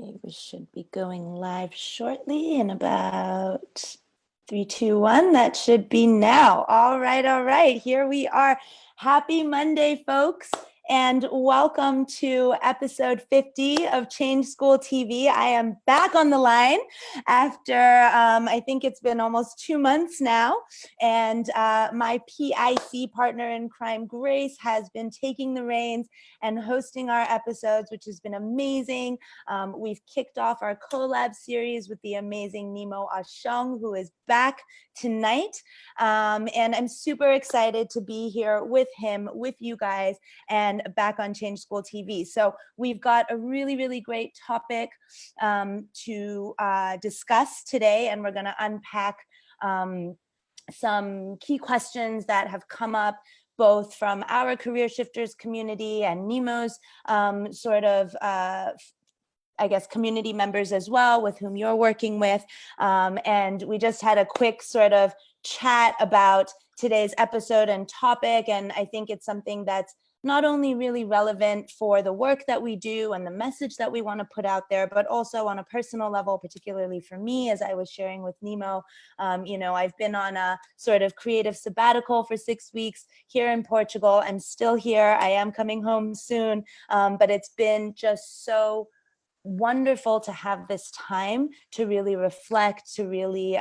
Okay, we should be going live shortly in about 3, 2, 1. That should be now. All right. Here we are. Happy Monday, folks, and welcome to episode 50 of Change School TV. I am back on the line after I think it's been almost 2 months now, and my PIC partner in crime, Grace, has been taking the reins and hosting our episodes, which has been amazing. We've kicked off our collab series with the amazing Nemo Ashong, who is back tonight. And I'm super excited to be here with him, with you guys, and back on Change School TV. So we've got a really great topic to discuss today, and we're going to unpack some key questions that have come up both from our career shifters community and Nemo's community members as well, with whom you're working with. And we just had a quick sort of chat about today's episode and topic. And I think it's something that's not only really relevant for the work that we do and the message that we want to put out there, but also on a personal level, particularly for me, as I was sharing with Nemo. I've been on a sort of creative sabbatical for 6 weeks here in Portugal. I'm still here. I am coming home soon, but it's been just so wonderful to have this time to really reflect, to really,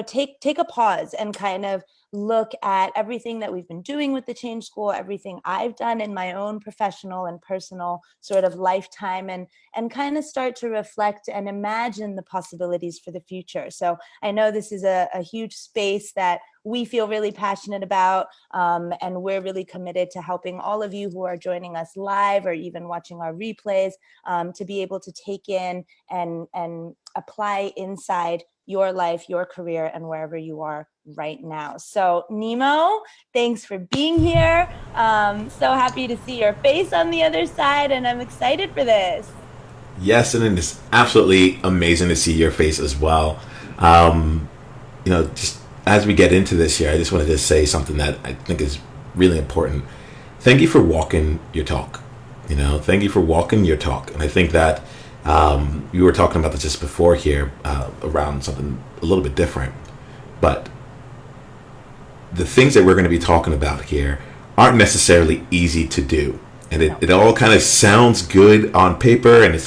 take a pause and kind of look at everything that we've been doing with the Change School, everything I've done in my own professional and personal sort of lifetime, and kind of start to reflect and imagine the possibilities for the future. So I know this is a huge space that we feel really passionate about, and we're really committed to helping all of you who are joining us live or even watching our replays to be able to take in and apply inside your life, your career, and wherever you are right now. So Nemo, thanks for being here. So happy to see your face on the other side, and I'm excited for this. Yes, and it's absolutely amazing to see your face as well. Just as we get into this here, I just wanted to say something that I think is really important. Thank you for walking your talk. Thank you for walking your talk. And I think that you were talking about this just before here around something a little bit different. But the things that we're going to be talking about here aren't necessarily easy to do. And it all kind of sounds good on paper. And it's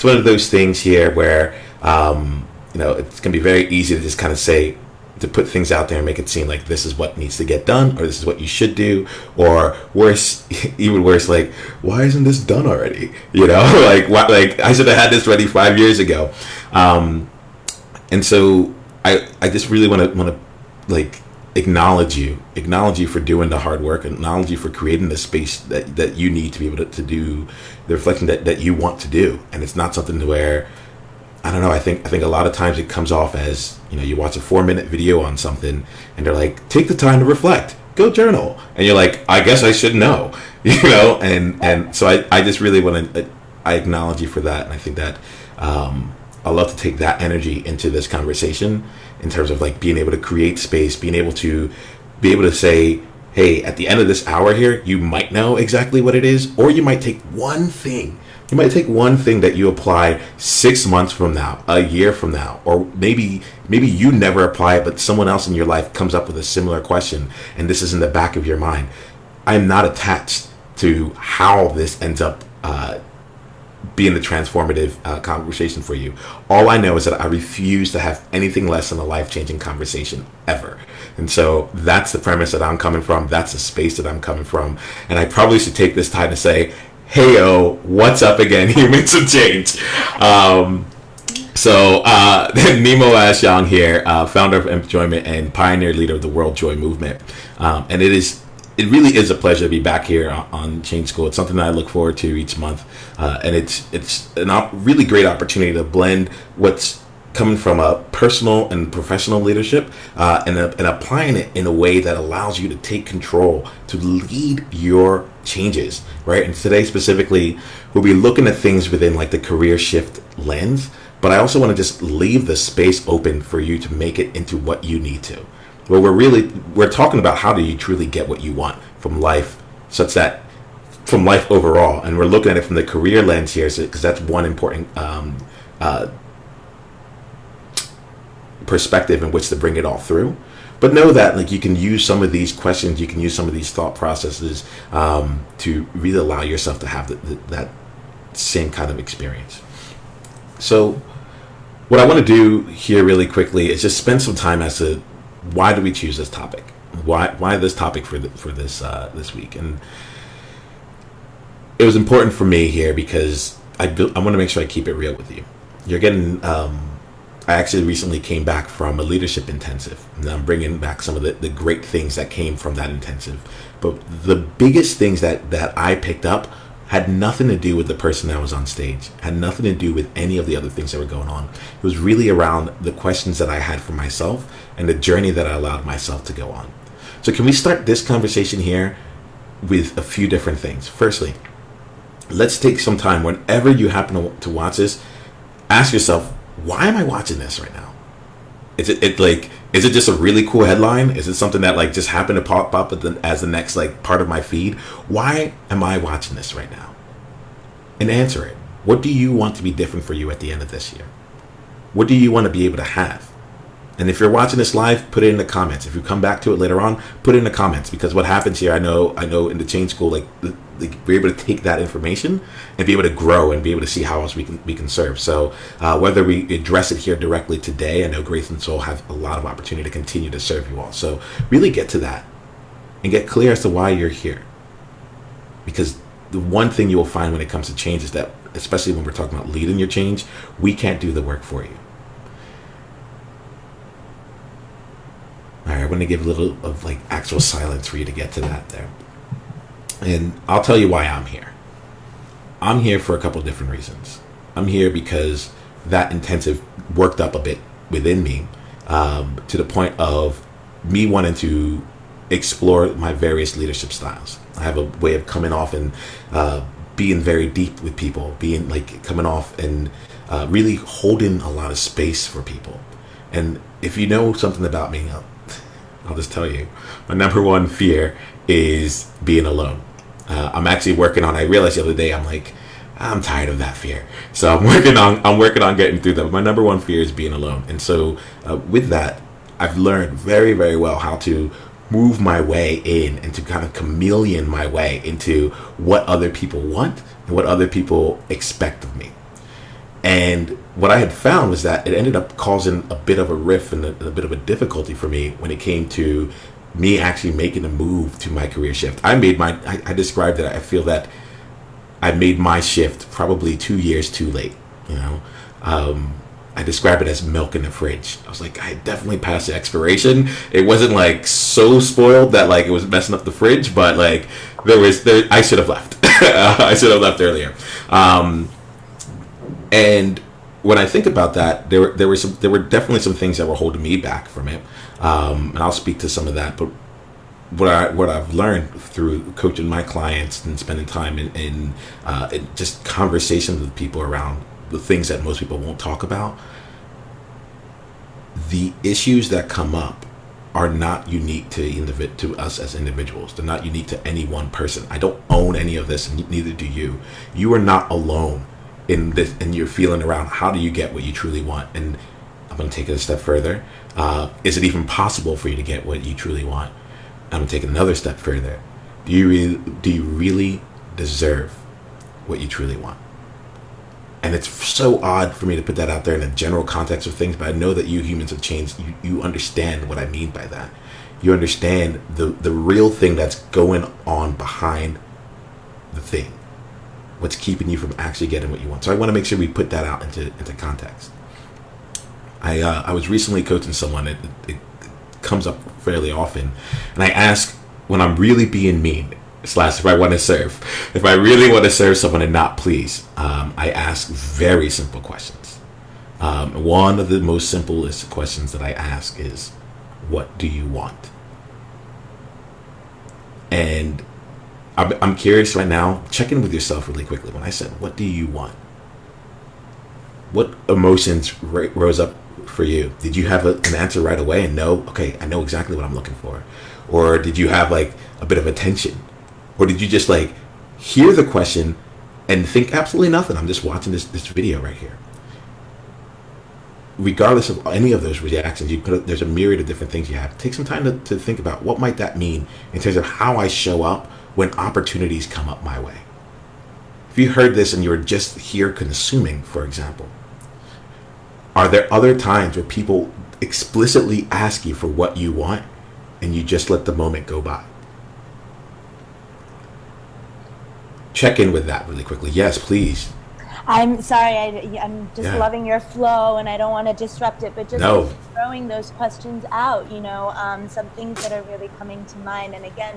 one of those things here where, it's going to be very easy to just kind of say, to put things out there and make it seem like this is what needs to get done, or this is what you should do, or worse, even worse, like, why isn't this done already? Like I should have had this ready 5 years ago. And so I just really want to like acknowledge you for doing the hard work, acknowledge you for creating the space that you need to be able to do the reflection that you want to do. And it's not something where, I don't know, I think a lot of times it comes off as, you watch a 4-minute video on something and they're like, take the time to reflect, go journal. And you're like, I guess I should know, and so I just really want to, I acknowledge you for that. And I think that I love to take that energy into this conversation in terms of like being able to create space, being able to say, hey, at the end of this hour here, you might know exactly what it is, or you might take one thing. You might take one thing that you apply 6 months from now, a year from now, or maybe you never apply it, but someone else in your life comes up with a similar question, and this is in the back of your mind. I'm not attached to how this ends up being the transformative conversation for you. All I know is that I refuse to have anything less than a life-changing conversation ever. And so that's the premise that I'm coming from. That's the space that I'm coming from. And I probably should take this time to say, hey-o, what's up again, humans of change? Nemo Ashong here, founder of Empjoyment and pioneer leader of the World Joy Movement. And it really is a pleasure to be back here on Change School. It's something that I look forward to each month. And it's a really great opportunity to blend what's coming from a personal and professional leadership and applying it in a way that allows you to take control, to lead your changes, right? And today specifically, we'll be looking at things within like the career shift lens, but I also want to just leave the space open for you to make it into what you need to. Well, we're talking about how do you truly get what you want from life, such that from life overall, and we're looking at it from the career lens here, because that's one important perspective in which to bring it all through. But know that like you can use some of these questions, you can use some of these thought processes to really allow yourself to have that same kind of experience. So what I want to do here really quickly is just spend some time as to why do we choose this topic? Why this topic for this week? And it was important for me here because I want to make sure I keep it real with you. You're getting I actually recently came back from a leadership intensive, and I'm bringing back some of the great things that came from that intensive. But the biggest things that I picked up had nothing to do with the person that was on stage, had nothing to do with any of the other things that were going on. It was really around the questions that I had for myself and the journey that I allowed myself to go on. So can we start this conversation here with a few different things? Firstly, let's take some time whenever you happen to watch this, ask yourself, why am I watching this right now? Is it just a really cool headline? Is it something that like just happened to pop up as the next like part of my feed? Why am I watching this right now? And answer it. What do you want to be different for you at the end of this year? What do you want to be able to have? And if you're watching this live, put it in the comments. If you come back to it later on, put it in the comments, because what happens here, I know in the Change School, like we're able to take that information and be able to grow and be able to see how else we can serve. So whether we address it here directly today, I know Grace and Soul have a lot of opportunity to continue to serve you all. So really get to that and get clear as to why you're here. Because the one thing you will find when it comes to change is that, especially when we're talking about leading your change, we can't do the work for you. All right, I'm going to give a little of like actual silence for you to get to that there. And I'll tell you why I'm here. I'm here for a couple of different reasons. I'm here because that intensive worked up a bit within me to the point of me wanting to explore my various leadership styles. I have a way of coming off and being very deep with people, being like coming off and really holding a lot of space for people. And if you know something about me, I'll just tell you, my number one fear is being alone. I'm actually working on, I realized the other day, I'm tired of that fear. So I'm working on getting through that. But my number one fear is being alone. And so with that, I've learned very, very well how to move my way in and to kind of chameleon my way into what other people want and what other people expect of me. And what I had found was that it ended up causing a bit of a rift and a bit of a difficulty for me when it came to me actually making a move to my career shift. I described it, I feel that I made my shift probably 2 years too late. I describe it as milk in the fridge. I was like, I definitely passed the expiration. It wasn't like so spoiled that like it was messing up the fridge, but like I should have left. I should have left earlier. And when I think about that, there were definitely some things that were holding me back from it, and I'll speak to some of that. But what I've learned through coaching my clients and spending time in just conversations with people around the things that most people won't talk about, the issues that come up are not unique to us as individuals. They're not unique to any one person. I don't own any of this, and neither do you. You are not alone in this, and you're feeling around how do you get what you truly want. And I'm going to take it a step further. Is it even possible for you to get what you truly want? I'm going to take it another step further. Do you really deserve what you truly want? And it's so odd for me to put that out there in a general context of things, but I know that you humans have changed. You understand what I mean by that. You understand the real thing that's going on behind the thing. What's keeping you from actually getting what you want. So I want to make sure we put that out into context. I was recently coaching someone. It comes up fairly often. And I ask, when I'm really being mean, / if I want to serve, if I really want to serve someone and not please, I ask very simple questions. One of the most simplest questions that I ask is, what do you want? And I'm curious right now, check in with yourself really quickly. When I said, what do you want? What emotions rose up for you? Did you have an answer right away and know, okay, I know exactly what I'm looking for? Or did you have like a bit of a tension? Or did you just like hear the question and think absolutely nothing. I'm just watching this video right here. Regardless of any of those reactions, there's a myriad of different things you have. Take some time to think about what might that mean in terms of how I show up when opportunities come up my way. If you heard this and you were just here consuming, for example, are there other times where people explicitly ask you for what you want and you just let the moment go by? Check in with that really quickly. Yes, please. I'm sorry, I'm just loving your flow and I don't want to disrupt it, but just throwing those questions out, some things that are really coming to mind. And again,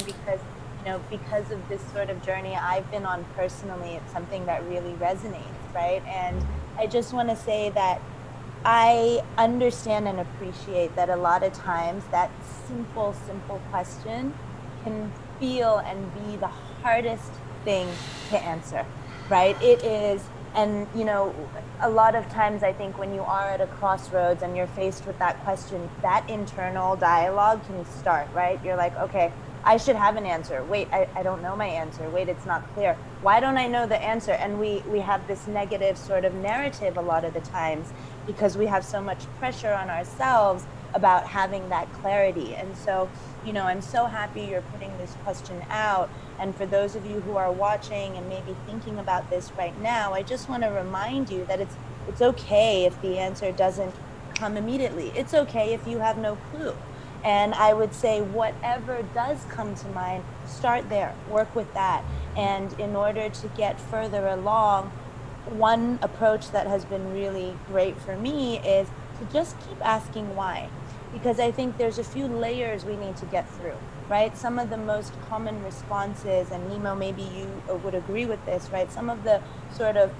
because of this sort of journey I've been on personally, it's something that really resonates, right? And I just want to say that I understand and appreciate that a lot of times that simple question can feel and be the hardest thing to answer, right? It is. And, a lot of times I think when you are at a crossroads and you're faced with that question, that internal dialogue can start, right? You're like, okay, I should have an answer. Wait, I don't know my answer. Wait, it's not clear. Why don't I know the answer? And we have this negative sort of narrative a lot of the times because we have so much pressure on ourselves about having that clarity. And so, I'm so happy you're putting this question out. And for those of you who are watching and maybe thinking about this right now, I just want to remind you that it's okay if the answer doesn't come immediately. It's okay if you have no clue. And I would say whatever does come to mind, start there, work with that. And in order to get further along, one approach that has been really great for me is to just keep asking why. Because I think there's a few layers we need to get through, right? Some of the most common responses, and Nemo, maybe you would agree with this, right? Some of the sort of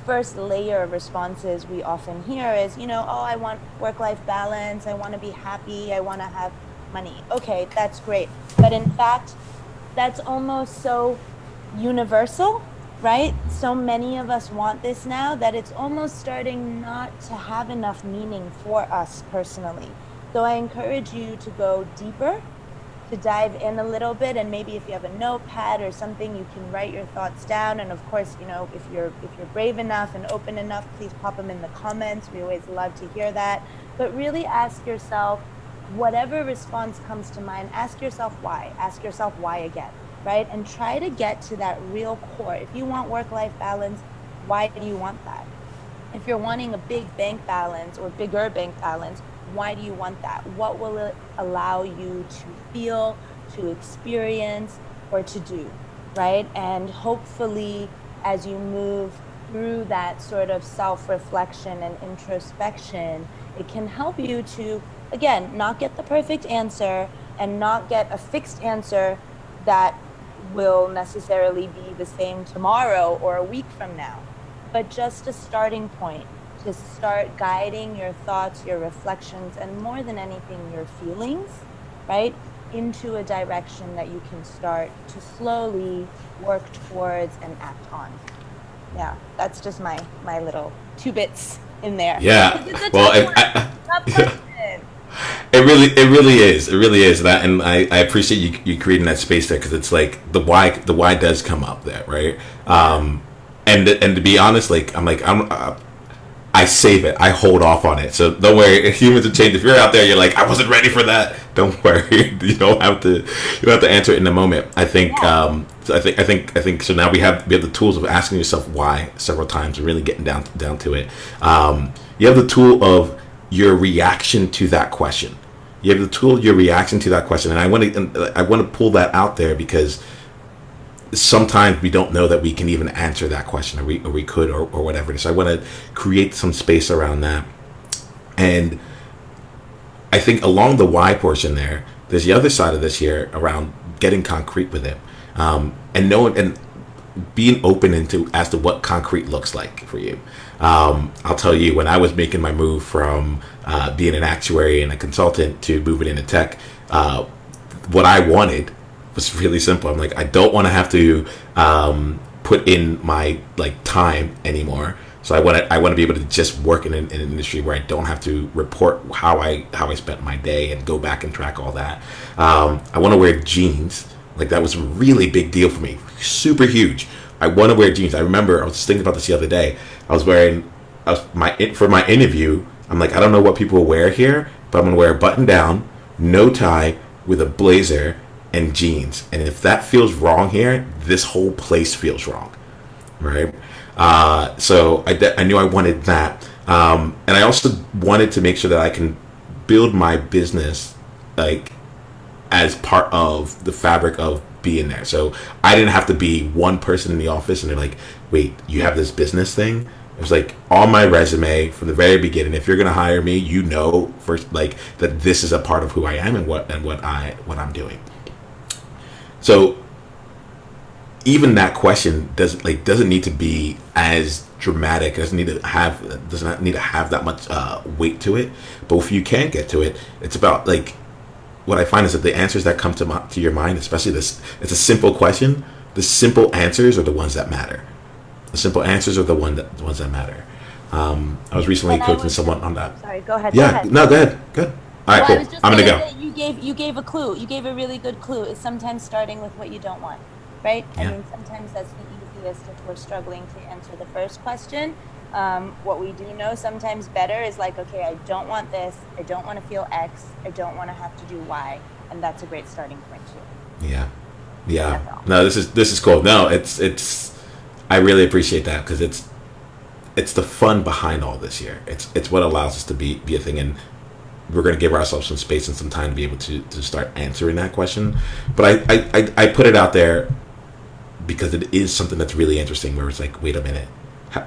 first layer of responses we often hear is, I want work-life balance, I want to be happy, I want to have money. Okay, that's great. But in fact, that's almost so universal, right? So many of us want this now that it's almost starting not to have enough meaning for us personally. So I encourage you to go deeper, to dive in a little bit, and maybe if you have a notepad or something, you can write your thoughts down. And of course, if you're brave enough and open enough, please pop them in the comments. We always love to hear that. But really ask yourself, whatever response comes to mind, ask yourself why. Ask yourself why again, right? And try to get to that real core. If you want work-life balance, why do you want that? If you're wanting a big bank balance or bigger bank balance, why do you want that? What will it allow you to feel, to experience, or to do, right? And hopefully, as you move through that sort of self-reflection and introspection, it can help you to, again, not get the perfect answer and not get a fixed answer that will necessarily be the same tomorrow or a week from now, but just a starting point to start guiding your thoughts, your reflections, and more than anything, your feelings, right, into a direction that you can start to slowly work towards and act on. Yeah, that's just my little 2 bits in there. Yeah. Well, it really is that, and I appreciate you creating that space there, because it's like the why does come up there, right? And to be honest, I save it. I hold off on it. So don't worry. Humans will change. If you're out there, you're like, I wasn't ready for that. Don't worry. You don't have to answer it in the moment. I think. Yeah. I think. So now we have the tools of asking yourself why several times and really getting down to it. You have the tool of your reaction to that question. You have the tool of your reaction to that question, and I want to pull that out there because sometimes we don't know that we can even answer that question, or we could, or whatever. So I want to create some space around that. And I think along the why portion there's the other side of this here around getting concrete with it, and knowing and being open as to what concrete looks like for you. I'll tell you, when I was making my move from being an actuary and a consultant to moving into tech, what I wanted was really simple. I'm like, I don't want to have to put in my time anymore. So I want to be able to just work in an industry where I don't have to report how I spent my day and go back and track all that. I want to wear jeans Like that was a really big deal for me, super huge. I want to wear jeans. I remember I was thinking about this the other day. I was wearing for my interview. I'm like, I don't know what people wear here, but I'm gonna wear a button down, no tie, with a blazer and jeans. And if that feels wrong here, this whole place feels wrong, right? So I knew I wanted that, and I also wanted to make sure that I can build my business like as part of the fabric of being there. So I didn't have to be one person in the office and they're like, wait, you have this business thing? It was like on my resume from the very beginning, if you're going to hire me, you know, first, like that this is a part of who I am and what I'm doing. So even that question doesn't need to be as dramatic. It doesn't need to have that much weight to it. But if you can get to it, it's about like, what I find is that the answers that come to your mind, especially this, it's a simple question. The simple answers are the ones that matter. The simple answers are the ones that matter. I was recently coaching someone on that. Sorry, go ahead. Yeah, go ahead. Good. All right, well, cool. I'm gonna go. You gave a clue. You gave a really good clue. It's sometimes starting with what you don't want, right? Yeah. I mean, sometimes that's the easiest if we're struggling to answer the first question. What we do know sometimes better is like, okay, I don't want this. I don't want to feel X. I don't want to have to do Y, and that's a great starting point too. Yeah. No, this is cool. No, it's. I really appreciate that because it's the fun behind all this here. It's what allows us to be a thing, and we're going to give ourselves some space and some time to be able to start answering that question. But I put it out there because it is something that's really interesting. Where it's like, wait a minute.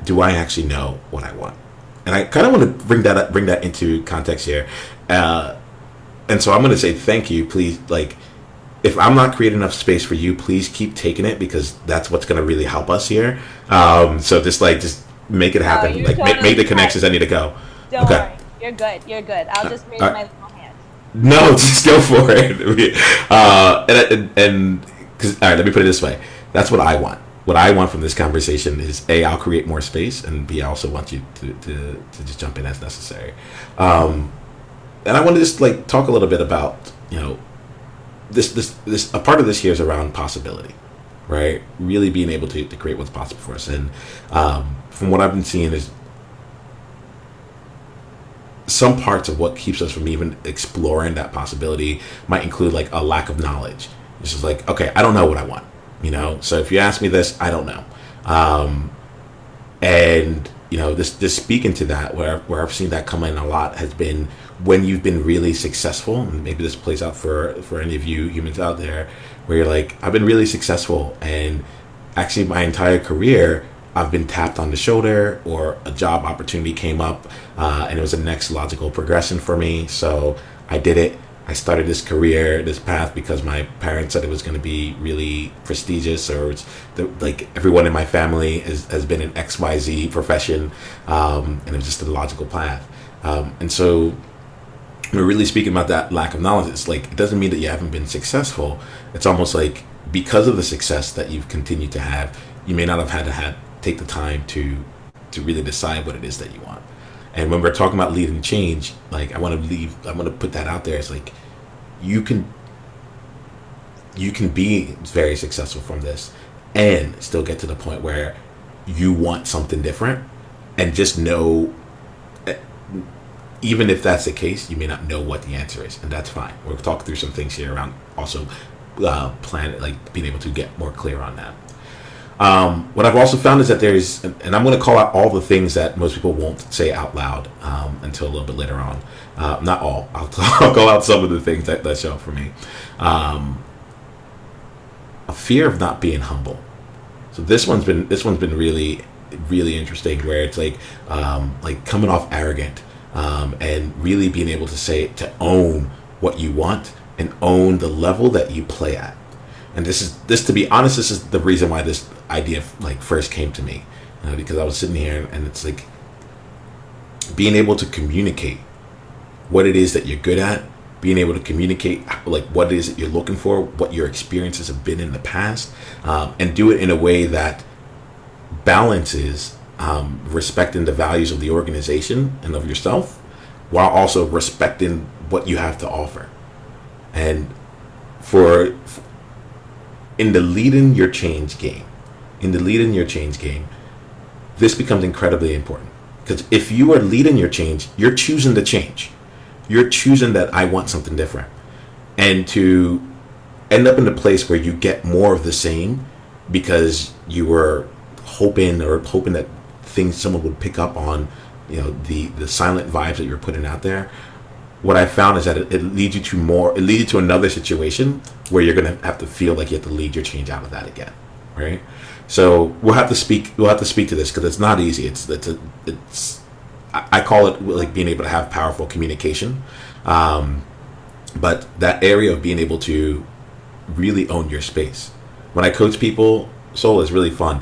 Do I actually know what I want? And I kind of want to bring that into context here. And so I'm going to say thank you. Please, like, if I'm not creating enough space for you, please keep taking it because that's what's going to really help us here. So just make it happen. Make the connections I need to go. Don't worry. You're good. I'll just raise my little hand. No, just go for it. And because, all right, let me put it this way. That's what I want. What I want from this conversation is A, I'll create more space, and B, I also want you to just jump in as necessary. And I want to just talk a little bit about, this a part of this here is around possibility, right? Really being able to create what's possible for us. And from what I've been seeing is some parts of what keeps us from even exploring that possibility might include a lack of knowledge. It's just like, okay, I don't know what I want. So if you ask me this, I don't know. And this speaking to that, where I've seen that come in a lot has been when you've been really successful, and maybe this plays out for any of you humans out there, where you're like, I've been really successful, and actually my entire career, I've been tapped on the shoulder, or a job opportunity came up, and it was a next logical progression for me. So I did it. I started this career, this path, because my parents said it was going to be really prestigious, or everyone in my family has been in XYZ profession, and it was just a logical path. And so we're really speaking about that lack of knowledge. It's it doesn't mean that you haven't been successful. It's almost like because of the success that you've continued to have, you may not have had to take the time to really decide what it is that you want. And when we're talking about leading change, I want to put that out there. It's you can be very successful from this and still get to the point where you want something different, and just know, even if that's the case, you may not know what the answer is, and that's fine. We'll talk through some things here around also being able to get more clear on that. What I've also found is that there's, and I'm going to call out all the things that most people won't say out loud until a little bit later on. Not all. I'll call out some of the things that show up for me. A fear of not being humble. So this one's been really, really interesting. Where it's coming off arrogant, and really being able to own what you want and own the level that you play at. And to be honest, this is the reason why this idea first came to me, because I was sitting here and it's being able to communicate what it is that you're good at, being able to communicate what it is that you're looking for, what your experiences have been in the past, and do it in a way that balances respecting the values of the organization and of yourself, while also respecting what you have to offer. And for in the leading your change game, this becomes incredibly important. Because if you are leading your change, you're choosing the change. You're choosing that I want something different. And to end up in a place where you get more of the same because you were hoping that someone would pick up on, the silent vibes that you're putting out there. What I found is that it leads you to another situation where you're going to have to feel like you have to lead your change out of that again, right? So we'll have to speak to this because it's not easy. I call it like being able to have powerful communication, but that area of being able to really own your space. When I coach people, Soul is really fun.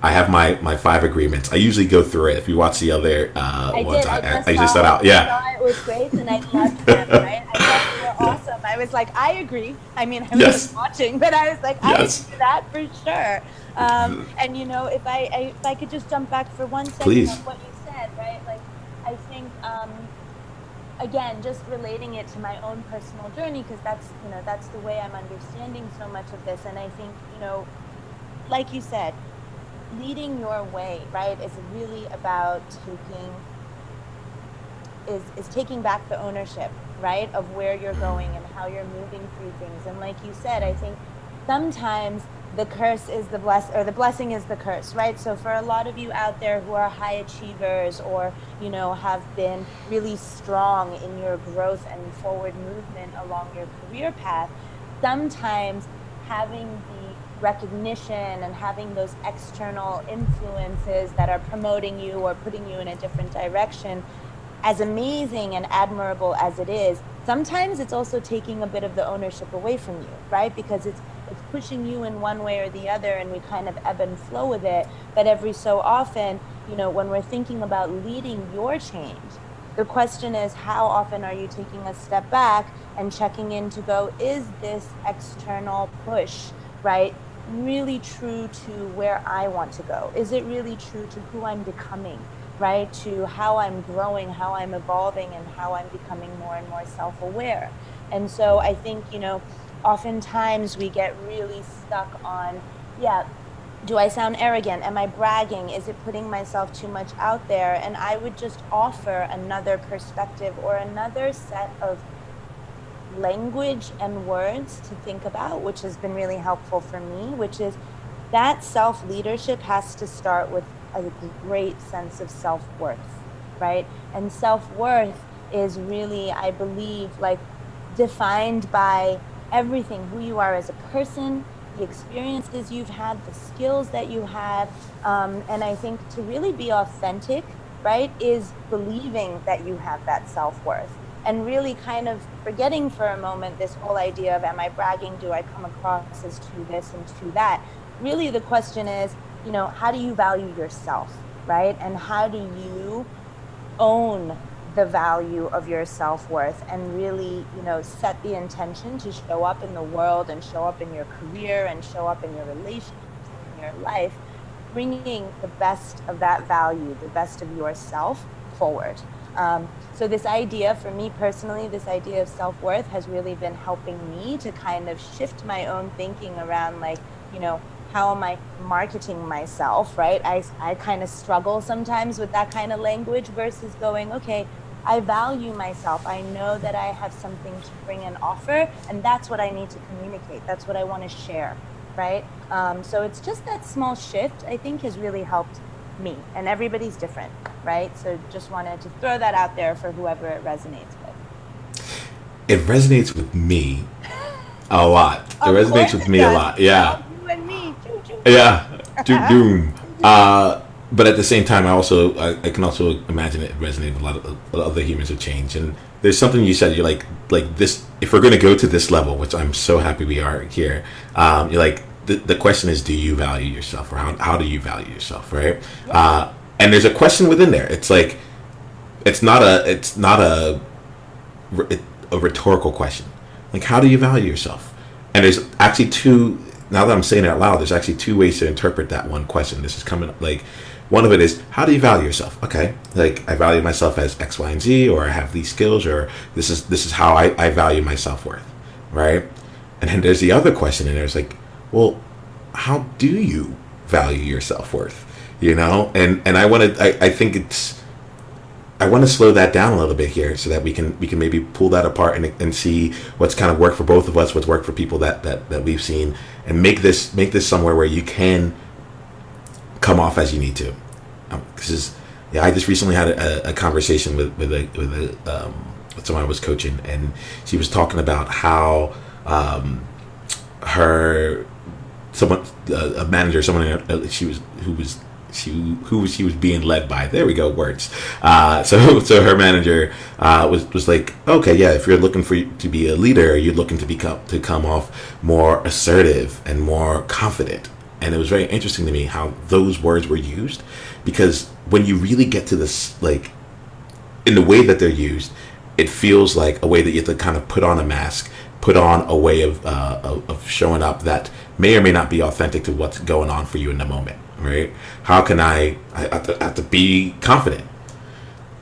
I have my 5 agreements. I usually go through it. If you watch the other ones, I usually start out. Yeah. I thought it was great, and I loved them. Right? I thought they were awesome. I was like, I agree. I mean, I was just watching, but I was like, I agree to that for sure. And if I could just jump back for 1 second Please. on what you said, right? Like, I think again, just relating it to my own personal journey, because that's the way I'm understanding so much of this. And I think like you said, leading your way, right, is really about taking back the ownership, right, of where you're going and how you're moving through things. And like you said, I think sometimes the curse is the blessing is the curse, right? So for a lot of you out there who are high achievers or, have been really strong in your growth and forward movement along your career path, sometimes having the recognition and having those external influences that are promoting you or putting you in a different direction, as amazing and admirable as it is, sometimes it's also taking a bit of the ownership away from you, right? Because it's pushing you in one way or the other, and we kind of ebb and flow with it. But every so often, when we're thinking about leading your change, the question is, how often are you taking a step back and checking in to go, is this external push, right, really true to where I want to go? Is it really true to who I'm becoming, right? To how I'm growing, how I'm evolving, and how I'm becoming more and more self-aware. And so I think, oftentimes we get really stuck on, do I sound arrogant? Am I bragging? Is it putting myself too much out there? And I would just offer another perspective or another set of language and words to think about, which has been really helpful for me, which is that self-leadership has to start with a great sense of self-worth, right? And self-worth is really, I believe, like defined by everything, who you are as a person, the experiences you've had, the skills that you have. And I think to really be authentic, right, is believing that you have that self-worth. And really kind of forgetting for a moment this whole idea of, am I bragging? Do I come across as to this and to that? Really the question is, how do you value yourself, right? And how do you own the value of your self-worth and really, set the intention to show up in the world and show up in your career and show up in your relationships, in your life, bringing the best of that value, the best of yourself forward. So this idea, for me personally, this idea of self-worth has really been helping me to kind of shift my own thinking around, like, how am I marketing myself, right? I kind of struggle sometimes with that kind of language versus going, okay, I value myself. I know that I have something to bring and offer, and that's what I need to communicate. That's what I want to share, right? So it's just that small shift, I think, has really helped me, and everybody's different, right? So just wanted to throw that out there for whoever it resonates with. It resonates with me a lot. It resonates with me a lot. Yeah. You and me. Yeah. Doom. But at the same time, I can also imagine it resonating with a lot of other humans with change. And there's something you said, you're like this, if we're going to go to this level, which I'm so happy we are here, you're like, the question is, do you value yourself, or how do you value yourself, right? Yeah. And there's a question within there. It's like, it's not a rhetorical question. Like, how do you value yourself? And there's actually now that I'm saying it out loud, there's actually 2 ways to interpret that one question. This is coming up, like, one of it is, how do you value yourself? Okay, like, I value myself as X, Y, and Z, or I have these skills, or this is how I value my self-worth, right? And then there's the other question, and there's like, well, how do you value your self-worth? You know, and I want to, I think it's, I want to slow that down a little bit here so that we can maybe pull that apart and see what's kind of worked for both of us, what's worked for people that we've seen, and make this somewhere where you can come off as you need to. Because yeah, I just recently had a conversation with someone I was coaching, and she was talking about how her someone a manager, someone she was who was she was being led by. There we go, words. So her manager was like, okay, yeah, if you're looking for to be a leader, you're looking to come off more assertive and more confident. And it was very interesting to me how those words were used, because when you really get to this, like, in the way that they're used, it feels like a way that you have to kind of put on a mask, put on a way of showing up that may or may not be authentic to what's going on for you in the moment, right? How can I have to be confident?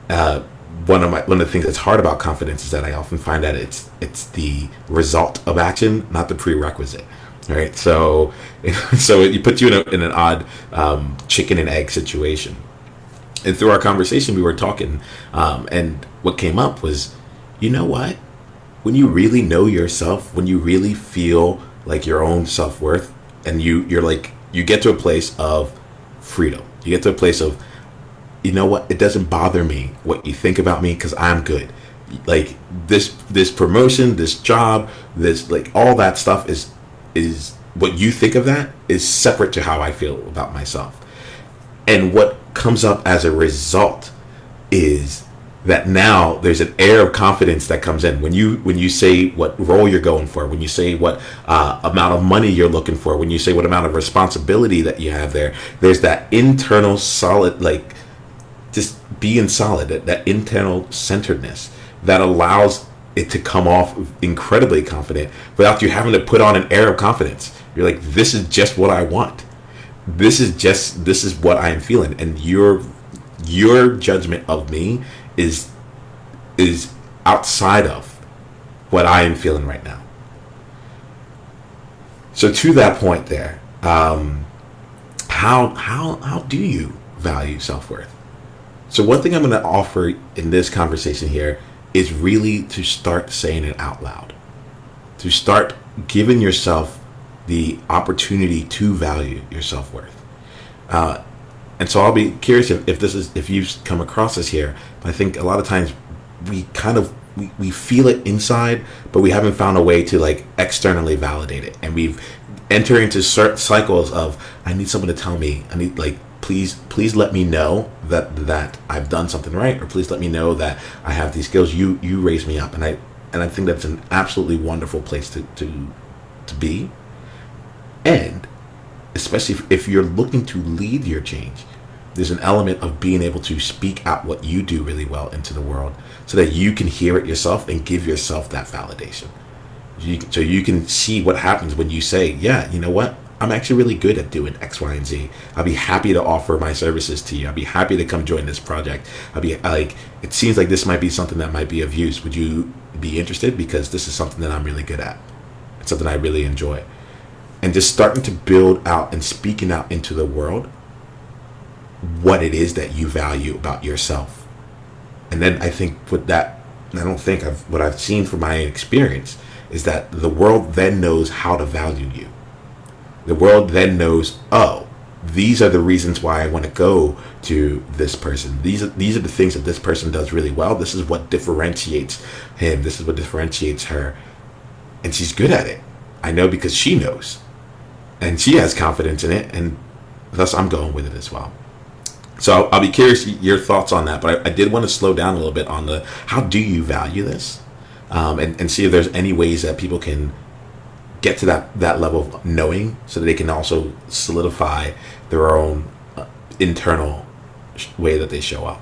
One of the things that's hard about confidence is that I often find that it's the result of action, not the prerequisite, right? So so it puts you in an odd chicken and egg situation. And through our conversation, we were talking, and what came up was, you know what? When you really know yourself, when you really feel like your own self-worth, and you're like, you get to a place of freedom. You get to a place of, you know what? It doesn't bother me what you think about me, because I'm good. Like, this promotion, this job, this, like, all that stuff is what you think of that is separate to how I feel about myself. And what comes up as a result is that now there's an air of confidence that comes in when you say what role you're going for, when you say what amount of money you're looking for, when you say what amount of responsibility that you have there. There's that internal solid, like, just being solid, that internal centeredness that allows it to come off incredibly confident without you having to put on an air of confidence. You're like, this is just what I want. This is what I am feeling, and your judgment of me is outside of what I am feeling right now. So to that point there, how do you value self-worth? So one thing I'm going to offer in this conversation here is really to start saying it out loud, to start giving yourself the opportunity to value your self-worth. And so I'll be curious if you've come across this here. I think a lot of times we feel it inside, but we haven't found a way to, like, externally validate it. And we've entered into certain cycles of, I need someone to tell me, I need, like, please let me know that I've done something right, or please let me know that I have these skills. You raise me up. And I think that's an absolutely wonderful place to be. And especially if you're looking to lead your change, there's an element of being able to speak out what you do really well into the world so that you can hear it yourself and give yourself that validation. So you can see what happens when you say, yeah, you know what? I'm actually really good at doing X, Y, and Z. I'll be happy to offer my services to you. I'll be happy to come join this project. It seems like this might be something that might be of use. Would you be interested? Because this is something that I'm really good at. It's something I really enjoy. And just starting to build out and speaking out into the world what it is that you value about yourself. And then I think what I've seen from my experience is that the world then knows how to value you. The world then knows, oh, these are the reasons why I want to go to this person. These are the things that this person does really well. This is what differentiates him. This is what differentiates her. And she's good at it. I know because she knows. And she has confidence in it, and thus I'm going with it as well. So I'll be curious your thoughts on that, but I did want to slow down a little bit on the how do you value this, and see if there's any ways that people can get to that level of knowing so that they can also solidify their own internal way that they show up.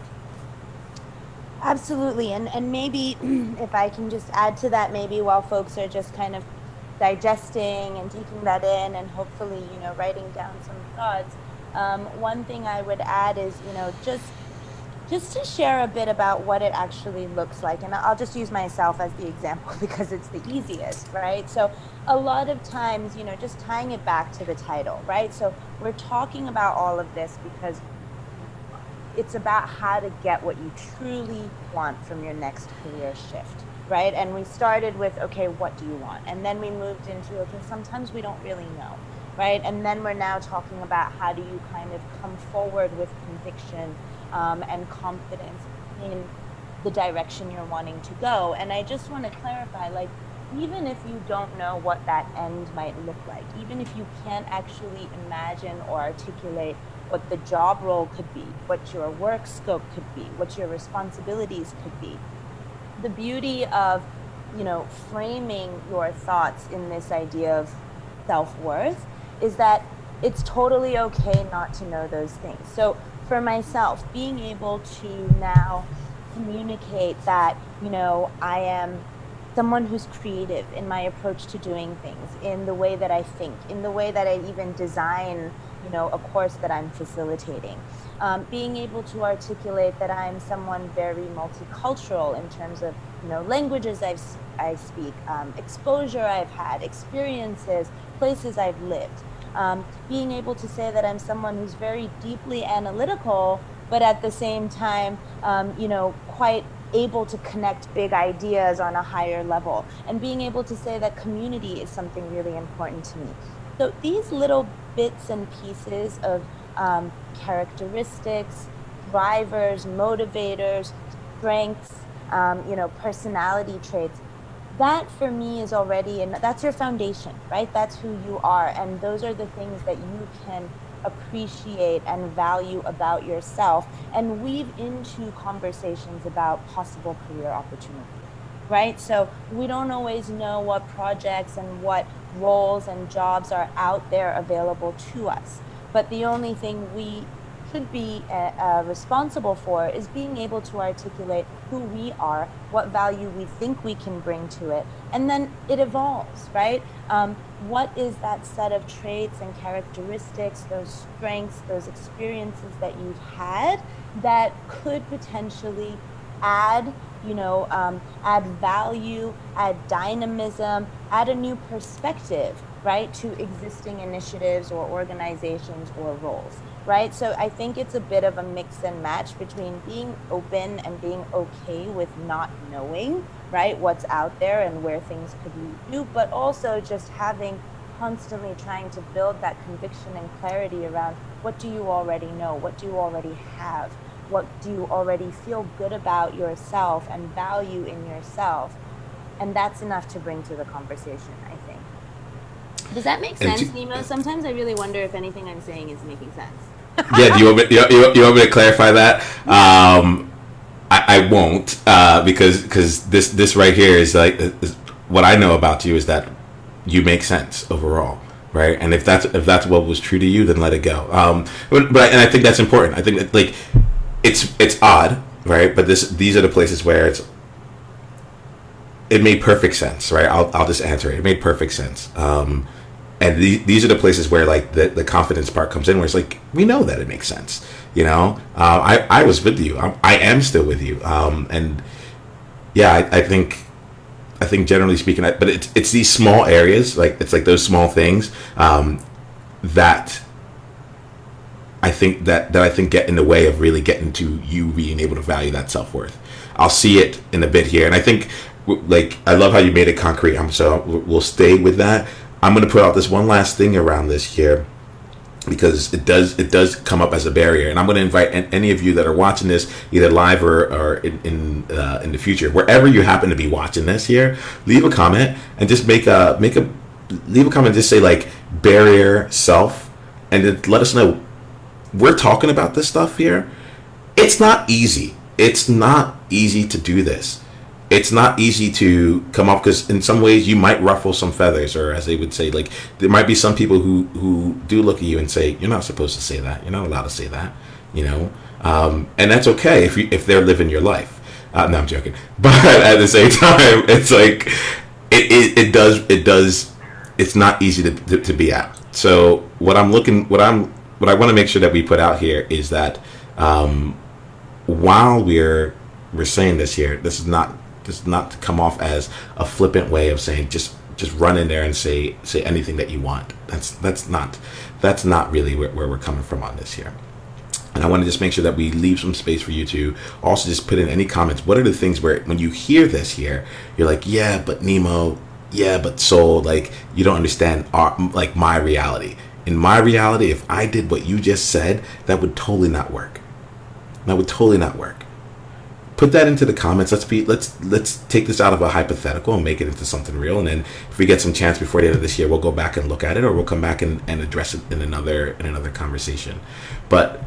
Absolutely. And maybe if I can just add to that, maybe while folks are just kind of digesting and taking that in and hopefully, writing down some thoughts. One thing I would add is, just just to share a bit about what it actually looks like. And I'll just use myself as the example because it's the easiest, right? So a lot of times, just tying it back to the title, right? So we're talking about all of this because it's about how to get what you truly want from your next career shift, right? And we started with, okay, what do you want? And then we moved into, okay, sometimes we don't really know, right? And then we're now talking about how do you kind of come forward with conviction and confidence in the direction you're wanting to go. And I just want to clarify, like, even if you don't know what that end might look like, even if you can't actually imagine or articulate what the job role could be, what your work scope could be, what your responsibilities could be, the beauty of, framing your thoughts in this idea of self-worth is that it's totally okay not to know those things. So for myself, being able to now communicate that, I am someone who's creative in my approach to doing things, in the way that I think, in the way that I even design, a course that I'm facilitating. Being able to articulate that I'm someone very multicultural in terms of, languages I speak, exposure I've had, experiences, places I've lived. Being able to say that I'm someone who's very deeply analytical, but at the same time, quite able to connect big ideas on a higher level, and being able to say that community is something really important to me. So these little bits and pieces of characteristics, drivers, motivators, strengths, personality traits, that for me is already, and that's your foundation, right? That's who you are. And those are the things that you can appreciate and value about yourself and weave into conversations about possible career opportunities, right? So we don't always know what projects and what roles and jobs are out there available to us. But the only thing we should be responsible for is being able to articulate who we are, what value we think we can bring to it, and then it evolves, right? What is that set of traits and characteristics, those strengths, those experiences that you've had that could potentially add, add value, add dynamism, add a new perspective, right, to existing initiatives or organizations or roles, right? So I think it's a bit of a mix and match between being open and being okay with not knowing, right, what's out there and where things could lead you, but also just having constantly trying to build that conviction and clarity around what do you already know, what do you already have, what do you already feel good about yourself and value in yourself. And that's enough to bring to the conversation, I think. Does that make sense, Nemo? Sometimes I really wonder if anything I'm saying is making sense. Yeah, do you want me to clarify that? I won't because this right here is like what I know about you is that you make sense overall, right? And if that's what was true to you, then let it go. And I think that's important. I think that, like, it's odd, right? But these are the places where it made perfect sense, right? I'll just answer it. It made perfect sense. And these are the places where, like, the confidence part comes in, where it's like, we know that it makes sense, I was with you. I am still with you. And yeah, I think generally speaking, but it's these small areas, like, it's like those small things that I think that I think get in the way of really getting to you being able to value that self-worth. I'll see it in a bit here, and I think, like, I love how you made it concrete. So we'll stay with that. I'm going to put out this one last thing around this here, because it does come up as a barrier, and I'm going to invite any of you that are watching this either live or in the future, wherever you happen to be watching this here, leave a comment and just leave a comment. Just say, like, barrier self, and then let us know. We're talking about this stuff here. It's not easy. It's not easy to do this. It's not easy to come up, because in some ways you might ruffle some feathers, or as they would say, like, there might be some people who do look at you and say, you're not supposed to say that. You're not allowed to say that, and that's okay if they're living your life. No, I'm joking. But at the same time, it's like, it does. It's not easy to be at. So what I want to make sure that we put out here is that while we're saying this here, this is not to come off as a flippant way of saying just run in there and say anything that you want. That's not really where we're coming from on this here. And I want to just make sure that we leave some space for you to also just put in any comments. What are the things where when you hear this here, you're like, yeah, but Nemo, yeah, but Soul, like you don't understand like my reality. In my reality, if I did what you just said, that would totally not work. That would totally not work. Put that into the comments. Let's take this out of a hypothetical and make it into something real. And then if we get some chance before the end of this year, we'll go back and look at it, or we'll come back and address it in another conversation. But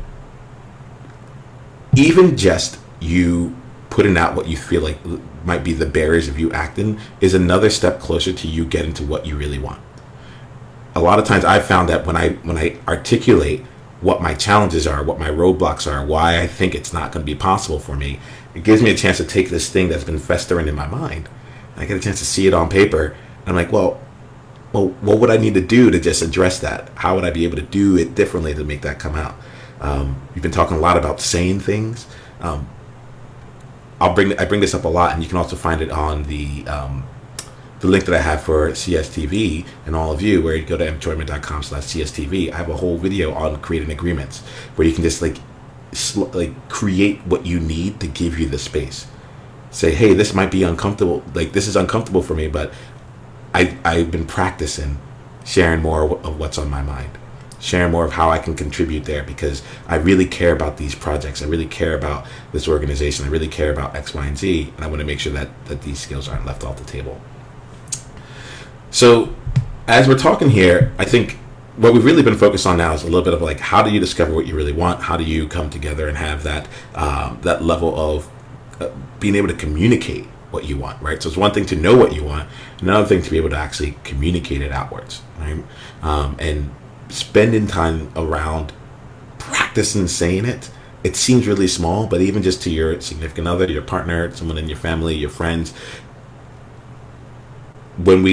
even just you putting out what you feel like might be the barriers of you acting is another step closer to you getting to what you really want. A lot of times I've found that when I articulate what my challenges are, what my roadblocks are, why I think it's not going to be possible for me, it gives me a chance to take this thing that's been festering in my mind. I get a chance to see it on paper. And I'm like, well, what would I need to do to just address that? How would I be able to do it differently to make that come out? You've been talking a lot about saying things. I bring this up a lot, and you can also find it on the link that I have for CSTV and all of you, where you go to empjoyment.com/CSTV. I have a whole video on creating agreements where you can just like create what you need to give you the space. Say, hey, this might be uncomfortable. Like this is uncomfortable for me, but I've been practicing sharing more of what's on my mind. Share more of how I can contribute there, because I really care about these projects. I really care about this organization. I really care about X, Y, and Z, and I want to make sure that these skills aren't left off the table. So as we're talking here, I think what we've really been focused on now is a little bit of like, how do you discover what you really want? How do you come together and have that that level of being able to communicate what you want, right? So it's one thing to know what you want, another thing to be able to actually communicate it outwards, right? And spending time around practicing saying it. It seems really small, but even just to your significant other, your partner, someone in your family, your friends, when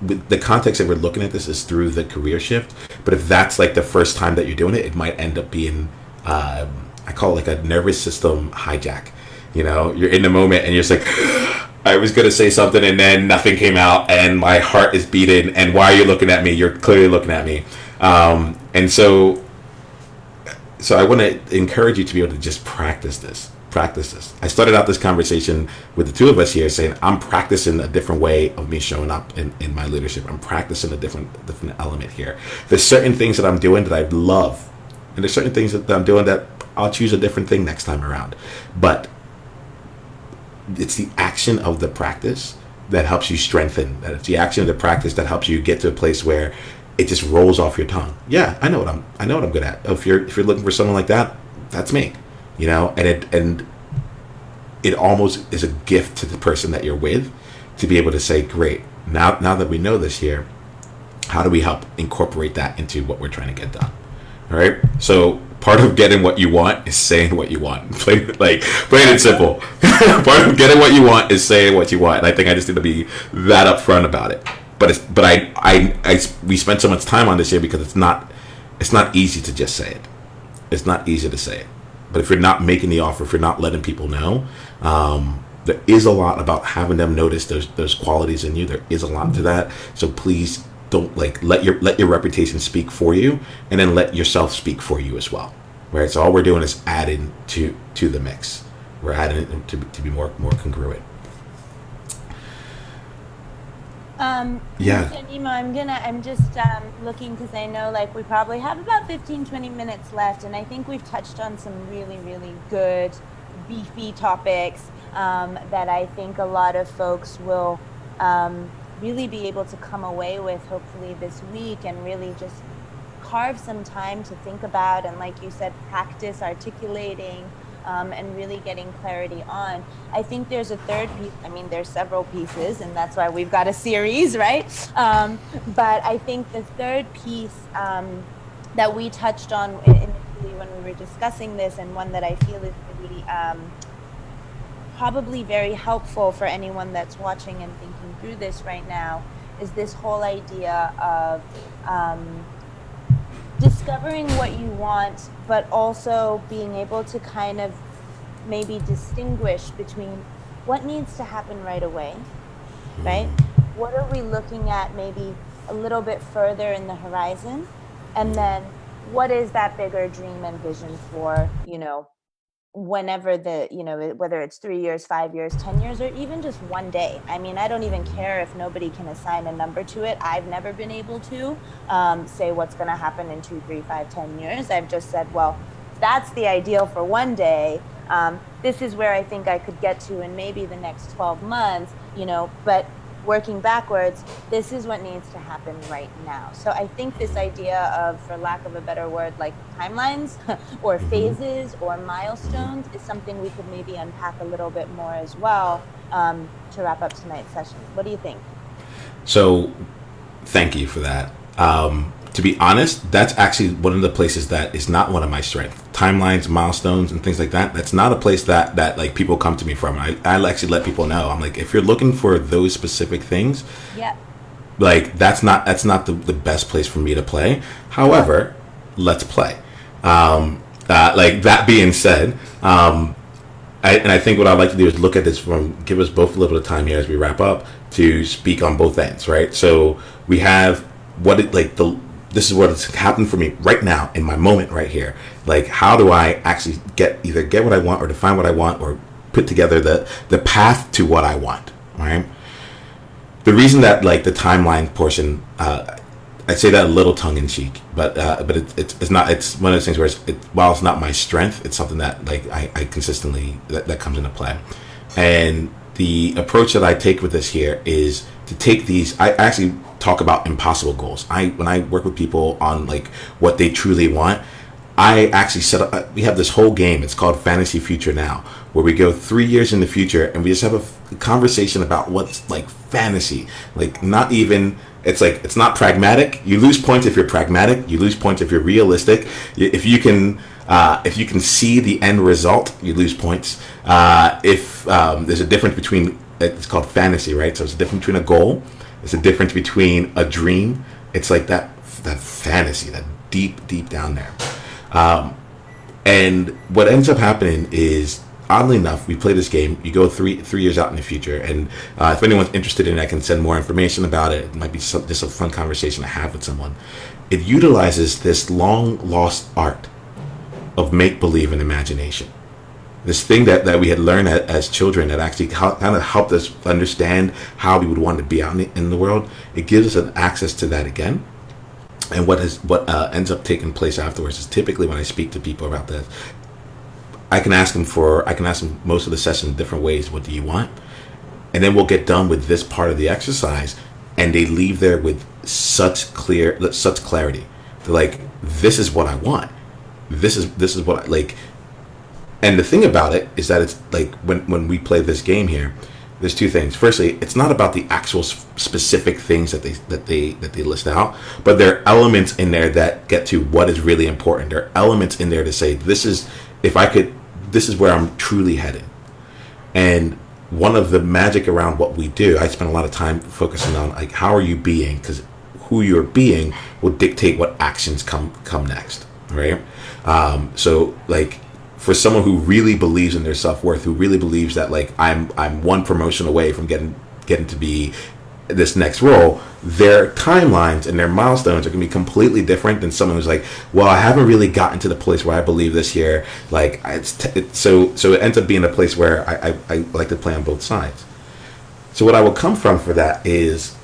the context that we're looking at this is through the career shift. But if that's like the first time that you're doing it, it might end up being I call it like a nervous system hijack. You know, you're in the moment and you're just like, I was going to say something and then nothing came out and my heart is beating, and why are you looking at me? You're clearly looking at me. And so I want to encourage you to be able to just practice this. I started out this conversation with the two of us here saying, I'm practicing a different way of me showing up in my leadership. I'm practicing a different element here. There's certain things that I'm doing that I love, and there's certain things that I'm doing that I'll choose a different thing next time around. But it's the action of the practice that helps you strengthen. That it's the action of the practice that helps you get to a place where it just rolls off your tongue. Yeah, I know what I'm good at. If you're looking for someone like that, that's me. You know, and it almost is a gift to the person that you're with to be able to say, great, now that we know this here, how do we help incorporate that into what we're trying to get done? All right. So part of getting what you want is saying what you want. Plain and simple. Part of getting what you want is saying what you want. And I think I just need to be that upfront about it. But we spent so much time on this here because it's not easy to just say it. It's not easy to say it. But if you're not making the offer, if you're not letting people know, there is a lot about having them notice those qualities in you. There is a lot to that. So please don't let your reputation speak for you, and then let yourself speak for you as well. Right. So all we're doing is adding to the mix. We're adding it to be more congruent. Yeah. Nemo, I'm just looking, because I know we probably have about 15-20 minutes left, and I think we've touched on some really, really good, beefy topics that I think a lot of folks will really be able to come away with hopefully this week, and really just carve some time to think about, and like you said, practice articulating and really getting clarity on. I think there's a third piece. I mean, there's several pieces, and that's why we've got a series, right? But I think the third piece that we touched on initially when we were discussing this, and one that I feel is really probably very helpful for anyone that's watching and thinking through this right now, is this whole idea of discovering what you want, but also being able to kind of maybe distinguish between what needs to happen right away, right? What are we looking at maybe a little bit further in the horizon? And then what is that bigger dream and vision for, whenever whether it's 3 years, 5 years, 10 years, or even just one day. I mean, I don't even care if nobody can assign a number to it. I've never been able to say what's going to happen in 2, 3, 5, 10 years. I've just said, well, that's the ideal for one day. This is where I think I could get to in maybe the next 12 months, but working backwards, this is what needs to happen right now. So I think this idea of, for lack of a better word, like timelines or phases or milestones is something we could maybe unpack a little bit more as well, to wrap up tonight's session. What do you think? So thank you for that. To be honest, that's actually one of the places that is not one of my strengths. Timelines, milestones, and things like that. That's not a place that like people come to me from. I actually let people know. I'm like, if you're looking for those specific things, yeah, like that's not the best place for me to play. However, let's play. Like that being said, I think what I'd like to do is look at this give us both a little bit of time here as we wrap up to speak on both ends, right? So we have this is what's happened for me right now in my moment right here. Like, how do I actually either get what I want or define what I want or put together the path to what I want, right? The reason that like the timeline portion, I say that a little tongue in cheek, but it's not. It's one of those things where while it's not my strength, it's something that like I consistently that comes into play. And the approach that I take with this here is to take these. I actually talk about impossible goals. When I work with people on like what they truly want, I actually set up. We have this whole game. It's called Fantasy Future Now, where we go 3 years in the future and we just have a conversation about what's like fantasy. Like not even. It's like it's not pragmatic. You lose points if you're pragmatic. You lose points if you're realistic. If you can see the end result, you lose points. If there's a difference between, it's called fantasy, right? So it's a difference between a goal. It's a difference between a dream. It's like that fantasy, that deep down there. And what ends up happening is, oddly enough, we play this game. You go three years out in the future, and if anyone's interested in it, I can send more information about it. It might be just a fun conversation to have with someone. It utilizes this long lost art of make believe and imagination. This thing that we had learned as children that actually kind of helped us understand how we would want to be out in the world. It gives us an access to that again. And what ends up taking place afterwards is typically when I speak to people about this, I can ask them most of the session in different ways. What do you want? And then we'll get done with this part of the exercise, and they leave there with such clarity. They're like, "This is what I want. This is what I like." And the thing about it is that it's like when we play this game here, there's two things. Firstly, it's not about the actual specific things that they list out, but there are elements in there that get to what is really important. There are elements in there to say, this is where I'm truly headed. And one of the magic around what we do, I spend a lot of time focusing on like, how are you being? Because who you're being will dictate what actions come next, right? So like, for someone who really believes in their self-worth, who really believes that like I'm one promotion away from getting to be this next role, their timelines and their milestones are going to be completely different than someone who's like, well, I haven't really gotten to the place where I believe this year. Like so it ends up being a place where I like to play on both sides. So what I will come from for that is,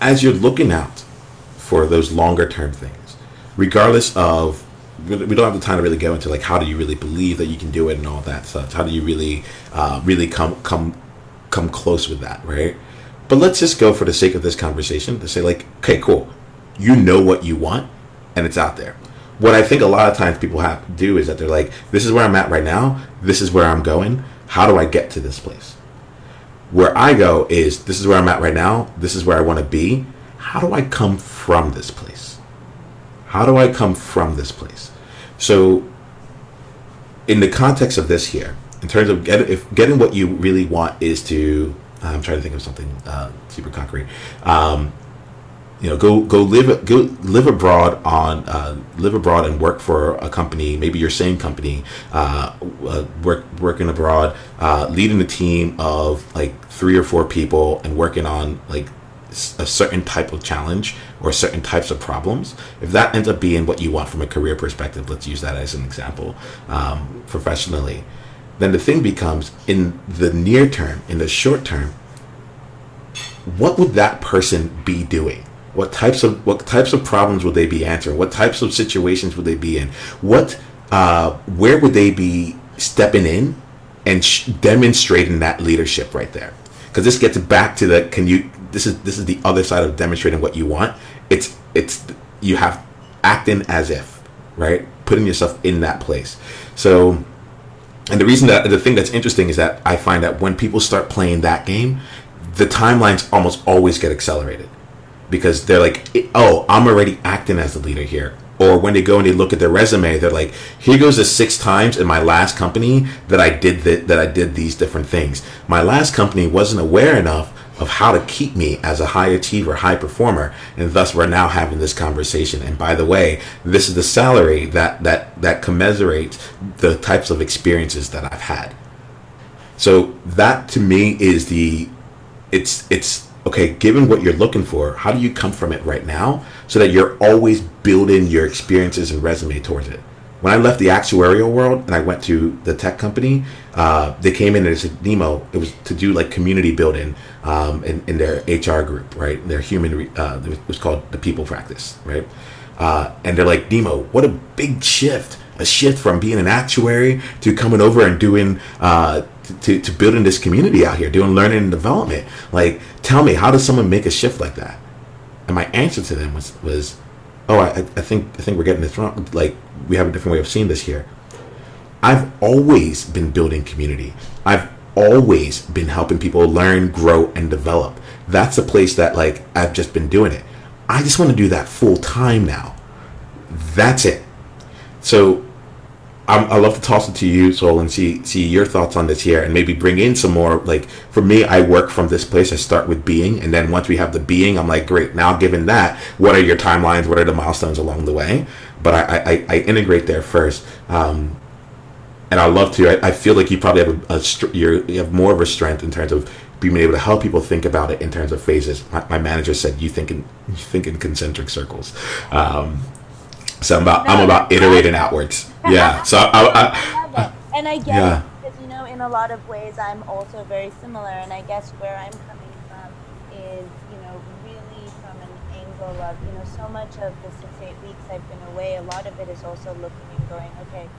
as you're looking out for those longer term things, regardless of, we don't have the time to really go into like how do you really believe that you can do it and all that stuff. How do you really come close with that, right? But let's just go for the sake of this conversation to say like, okay, cool. You know what you want, and it's out there. What I think a lot of times people have to do is that they're like, this is where I'm at right now. This is where I'm going. How do I get to this place? Where I go is, this is where I'm at right now. This is where I want to be. How do I come from this place? How do I come from this place? So in the context of this here, in terms of getting what you really want is to, I'm trying to think of something super concrete. go live abroad and work for a company, maybe your same company, working abroad, leading a team of like 3 or 4 people and working on like a certain type of challenge or certain types of problems. If that ends up being what you want from a career perspective, let's use that as an example, professionally, then the thing becomes, in the near term, in the short term, what would that person be doing? What types of problems would they be answering? What types of situations would they be in? Where would they be stepping in and demonstrating that leadership right there? Because this gets back to this is the other side of demonstrating what you want. It's you have acting as if, right? Putting yourself in that place. So, and the thing that's interesting is that I find that when people start playing that game, the timelines almost always get accelerated, because they're like, oh, I'm already acting as the leader here. Or when they go and they look at their resume, they're like, here goes the 6 times in my last company that I did these different things. My last company wasn't aware enough of how to keep me as a high achiever, high performer, and thus we're now having this conversation. And by the way, this is the salary that commiserates the types of experiences that I've had. So that to me is it's okay, given what you're looking for, how do you come from it right now so that you're always building your experiences and resume towards it? When I left the actuarial world and I went to the tech company, they came in and said, Nemo, it was to do like community building in their HR group, right? Their it was called the people practice, right? And they're like, Nemo, what a big shift. A shift from being an actuary to coming over and doing to building this community out here, doing learning and development. Like, tell me, how does someone make a shift like that? And my answer to them was oh, I think we're getting this wrong. Like, we have a different way of seeing this here. I've always been building community. I've always been helping people learn, grow, and develop. That's a place that, like, I've just been doing it. I just want to do that full time now. That's it. So I love to toss it to you, Sol, and see your thoughts on this here, and maybe bring in some more. Like, for me, I work from this place. I start with being, and then once we have the being, I'm like, great. Now, given that, what are your timelines? What are the milestones along the way? But I integrate there first, and I love to. I feel like you probably have you have more of a strength in terms of being able to help people think about it in terms of phases. My manager said you think in concentric circles. So I'm about iterating outwards. Yeah. So I love it. And I get yeah. it, because, in a lot of ways, I'm also very similar. And I guess where I'm coming from is, really from an angle of, so much of the 6-8 weeks I've been away, a lot of it is also looking and going, okay,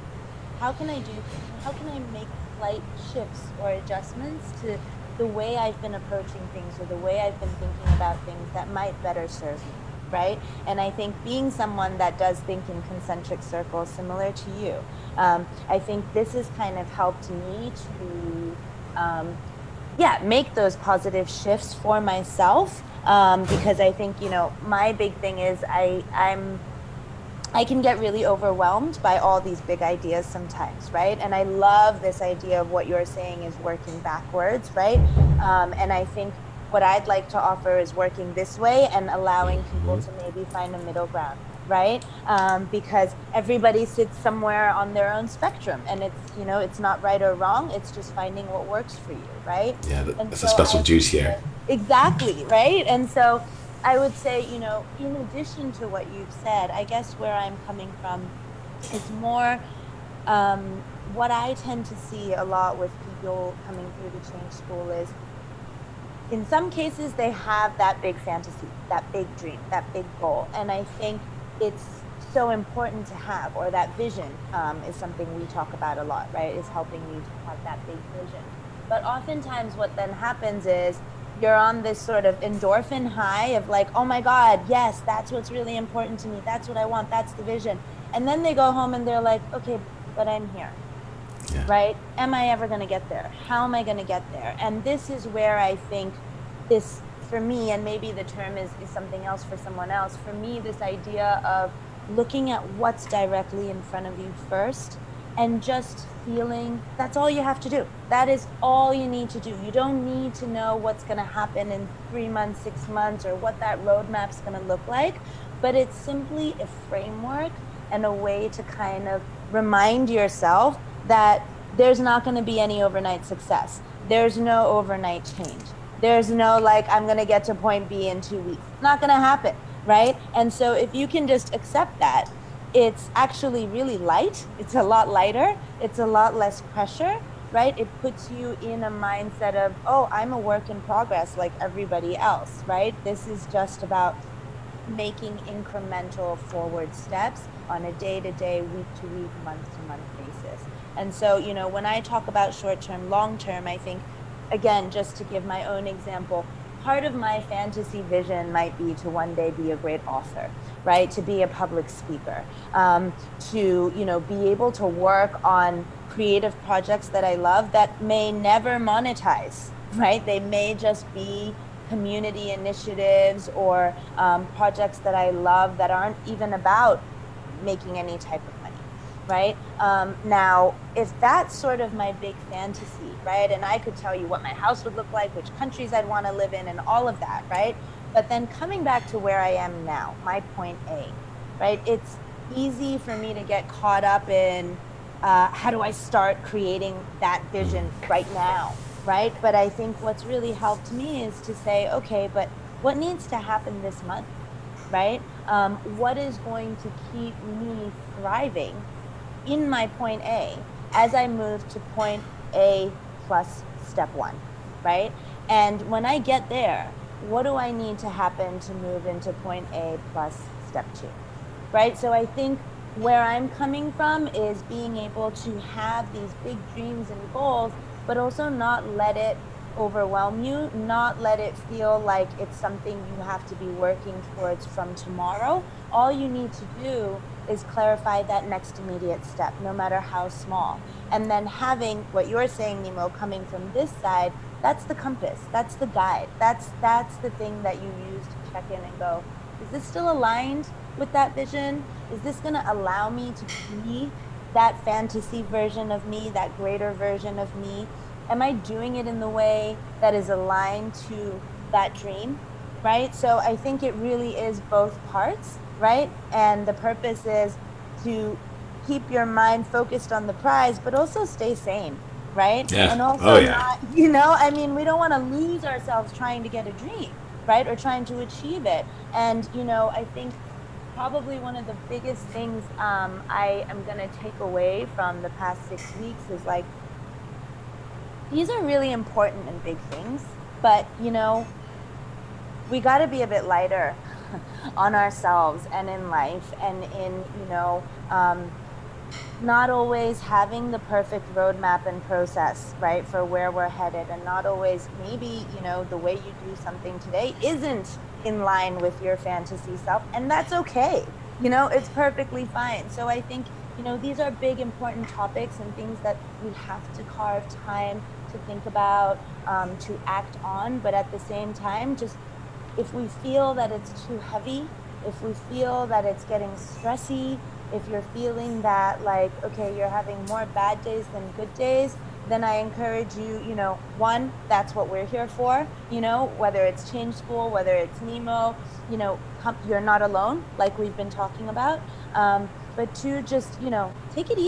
how can I make slight shifts or adjustments to the way I've been approaching things, or the way I've been thinking about things that might better serve me. Right? And I think being someone that does think in concentric circles, similar to you, I think this has kind of helped me to, make those positive shifts for myself. Because I think, my big thing is I can get really overwhelmed by all these big ideas sometimes, right? And I love this idea of what you're saying is working backwards, right? And I think what I'd like to offer is working this way and allowing people to maybe find a middle ground, right? Because everybody sits somewhere on their own spectrum, and it's not right or wrong. It's just finding what works for you, right? Yeah, that's a special juice here. Exactly, right? And so I would say, in addition to what you've said, I guess where I'm coming from is more what I tend to see a lot with people coming through the change school is, in some cases, they have that big fantasy, that big dream, that big goal. And I think it's so important to have, or that vision is something we talk about a lot, right? Is helping you to have that big vision. But oftentimes what then happens is you're on this sort of endorphin high of like, oh my God, yes, that's what's really important to me. That's what I want. That's the vision. And then they go home and they're like, okay, but I'm here. Yeah. Right? Am I ever going to get there? How am I going to get there? And this is where I think this, for me, and maybe the term is something else for someone else, for me, this idea of looking at what's directly in front of you first and just feeling. That's all you have to do. That is all you need to do. You don't need to know what's going to happen in 3 months, 6 months, or what that roadmap's going to look like, but it's simply a framework and a way to kind of remind yourself that there's not going to be any overnight success. There's no overnight change. There's no like, I'm going to get to point B in 2 weeks. Not going to happen, right? And so if you can just accept that, it's actually really light. It's a lot lighter. It's a lot less pressure, right? It puts you in a mindset of, oh, I'm a work in progress like everybody else, right? This is just about making incremental forward steps on a day-to-day, week-to-week, month-to-month basis. And so, when I talk about short-term, long-term, I think, again, just to give my own example, part of my fantasy vision might be to one day be a great author, right? To be a public speaker, to, be able to work on creative projects that I love that may never monetize, right? They may just be community initiatives or projects that I love that aren't even about making any type of money, right? Now, if that's sort of my big fantasy, right? And I could tell you what my house would look like, which countries I'd want to live in, and all of that, right? But then coming back to where I am now, my point A, right? It's easy for me to get caught up in how do I start creating that vision right now, right? But I think what's really helped me is to say, okay, but what needs to happen this month, right? What is going to keep me thriving in my point A as I move to point A plus step one, right? And when I get there, what do I need to happen to move into point A plus step two, right? So I think where I'm coming from is being able to have these big dreams and goals, but also not let it overwhelm you, not let it feel like it's something you have to be working towards from tomorrow. All you need to do is clarify that next immediate step, no matter how small. And then having what you're saying, Nemo, coming from this side, that's the compass, that's the guide, that's the thing that you use to check in and go, is this still aligned with that vision? Is this going to allow me to be that fantasy version of me, that greater version of me? Am I doing it in the way that is aligned to that dream, right? So I think it really is both parts, right? And the purpose is to keep your mind focused on the prize, but also stay sane, right? Yeah. And also Oh, yeah. not, we don't want to lose ourselves trying to get a dream, right? Or trying to achieve it. And, I think probably one of the biggest things I am going to take away from the past 6 weeks is like, these are really important and big things, but we got to be a bit lighter on ourselves and in life and in not always having the perfect roadmap and process, right, for where we're headed, and not always maybe the way you do something today isn't in line with your fantasy self, and that's okay. It's perfectly fine. So I think these are big important topics and things that we have to carve time to think about, to act on. But at the same time, just if we feel that it's too heavy, if we feel that it's getting stressy, if you're feeling that like, okay, you're having more bad days than good days, then I encourage you, one, that's what we're here for, whether it's Change School, whether it's Nemo, you're not alone, like we've been talking about. But two, just, take it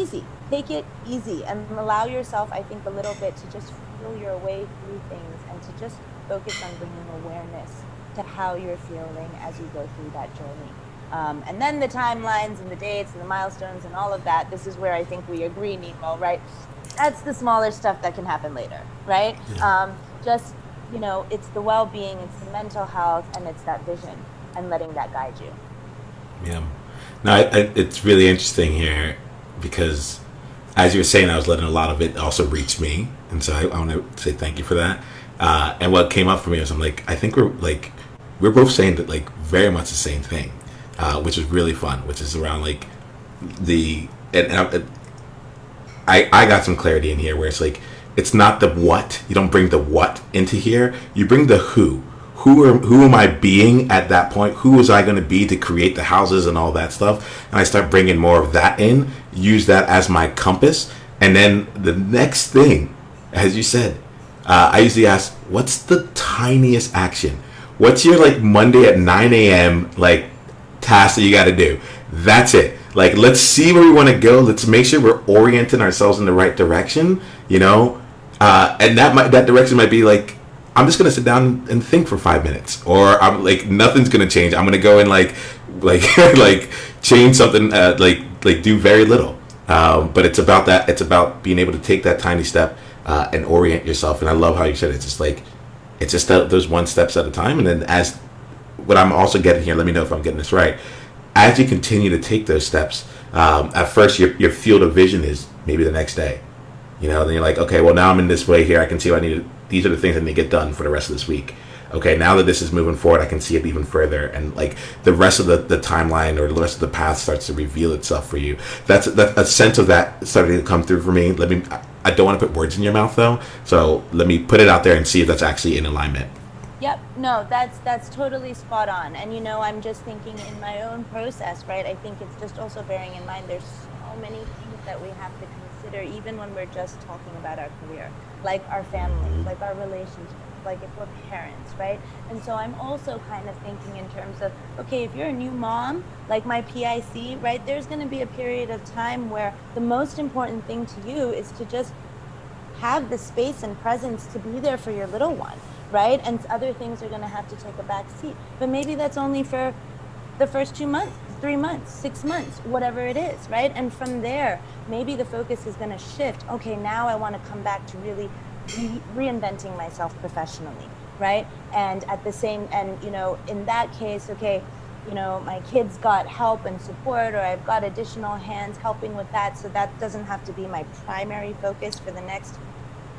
easy and allow yourself, I think, a little bit to just feel your way through things and to just focus on bringing awareness to how you're feeling as you go through that journey. And then the timelines and the dates and the milestones and all of that, this is where I think we agree, Nemo, right? That's the smaller stuff that can happen later, right? Yeah. It's the well-being, it's the mental health, and it's that vision and letting that guide you. Yeah. No, it's really interesting here because, as you were saying, I was letting a lot of it also reach me, and so I want to say thank you for that. And what came up for me was I'm like, I think we're both saying that like very much the same thing, which is really fun, which is around like I got some clarity in here where it's like it's not the what. You don't bring the what into here. You bring the who. who am I being at that point? Who was I going to be to create the houses and all that stuff? And I start bringing more of that in, use that as my compass. And then the next thing, as you said, I usually ask, what's the tiniest action? What's your like Monday at 9 a.m. like task that you got to do? That's it. Like, let's see where we want to go. Let's make sure we're orienting ourselves in the right direction, you know? And that direction might be like, I'm just gonna sit down and think for 5 minutes, or I'm like, nothing's gonna change. I'm gonna go and like like change something, like do very little. But it's about that. It's about being able to take that tiny step and orient yourself. And I love how you said it. It's just those one steps at a time. And then as what I'm also getting here, let me know if I'm getting this right. As you continue to take those steps, at first your field of vision is maybe the next day. You know, then you're like, okay, well now I'm in this way here. I can see what I need. These are the things I need to get done for the rest of this week. Okay, now that this is moving forward, I can see it even further, and like the rest of the timeline or the rest of the path starts to reveal itself for you. That's a sense of that starting to come through for me. I don't want to put words in your mouth though, so let me put it out there and see if that's actually in alignment. Yep. No, that's totally spot on. And I'm just thinking in my own process, right? I think it's just also bearing in mind there's so many things that we have to consider, even when we're just talking about our career, like our family, like our relationships, like if we're parents, right? And so I'm also kind of thinking in terms of, okay, if you're a new mom, like my PIC, right? There's going to be a period of time where the most important thing to you is to just have the space and presence to be there for your little one, right? And other things are going to have to take a back seat. But maybe that's only for the first 2 months, 3 months, 6 months, whatever it is, right? And from there, maybe the focus is going to shift. Okay, now I want to come back to really reinventing myself professionally, right? And at the same, and in that case, okay, my kids got help and support, or I've got additional hands helping with that, so that doesn't have to be my primary focus for the next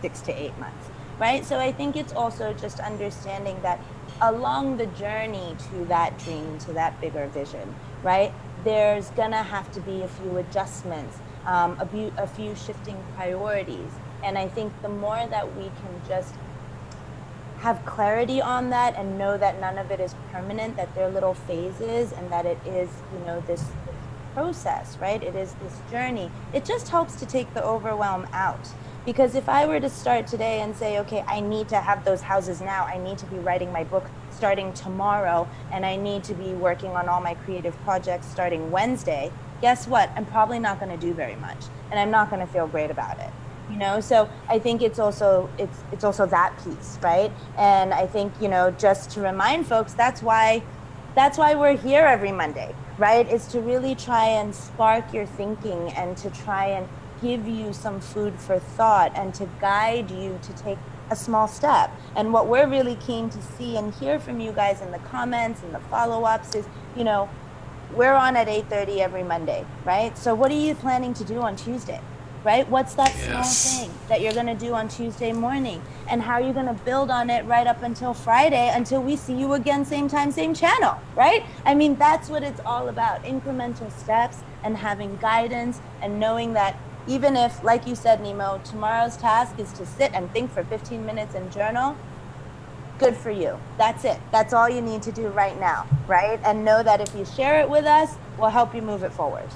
6 to 8 months, right? So I think it's also just understanding that along the journey to that dream, to that bigger vision, right, there's gonna have to be a few adjustments, a few shifting priorities. And I think the more that we can just have clarity on that and know that none of it is permanent, that they're little phases, and that it is, this process, right? It is this journey. It just helps to take the overwhelm out. Because if I were to start today and say, okay, I need to have those houses now, I need to be writing my book starting tomorrow, and I need to be working on all my creative projects starting Wednesday, guess what? I'm probably not going to do very much, and I'm not going to feel great about it. So I think it's also that piece, right? And I think, just to remind folks, that's why we're here every Monday, right? Is to really try and spark your thinking and to try and give you some food for thought and to guide you to take a small step. And what we're really keen to see and hear from you guys in the comments and the follow-ups is, we're on at 8:30 every Monday, right? So what are you planning to do on Tuesday? Right? What's that small thing that you're going to do on Tuesday morning? And how are you going to build on it right up until Friday, until we see you again, same time, same channel, right? I mean, that's what it's all about, incremental steps and having guidance and knowing that even if, like you said, Nemo, tomorrow's task is to sit and think for 15 minutes and journal, good for you. That's it. That's all you need to do right now, right? And know that if you share it with us, we'll help you move it forward.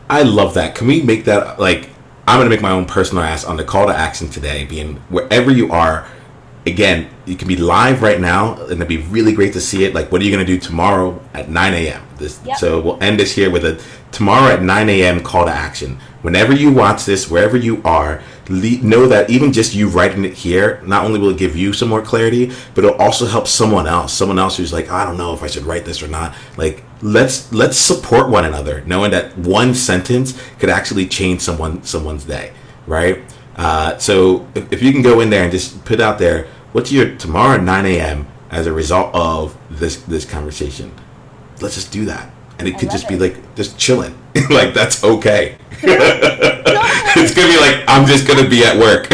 I love that. Can we make that, like, I'm going to make my own personal ask on the call to action today, being wherever you are. Again, you can be live right now, and it'd be really great to see it. Like, what are you going to do tomorrow at 9 a.m.? So we'll end this here with a tomorrow at 9 a.m. call to action. Whenever you watch this, wherever you are, know that even just you writing it here, not only will it give you some more clarity, but it'll also help someone else who's like, I don't know if I should write this or not. Like, let's support one another, knowing that one sentence could actually change someone's day, right? So if you can go in there and just put out there, what's your tomorrow at 9 a.m. as a result of this conversation? Let's just do that. And it could just be like, just chilling. Like, that's okay. It's going to be like, I'm just going to be at work.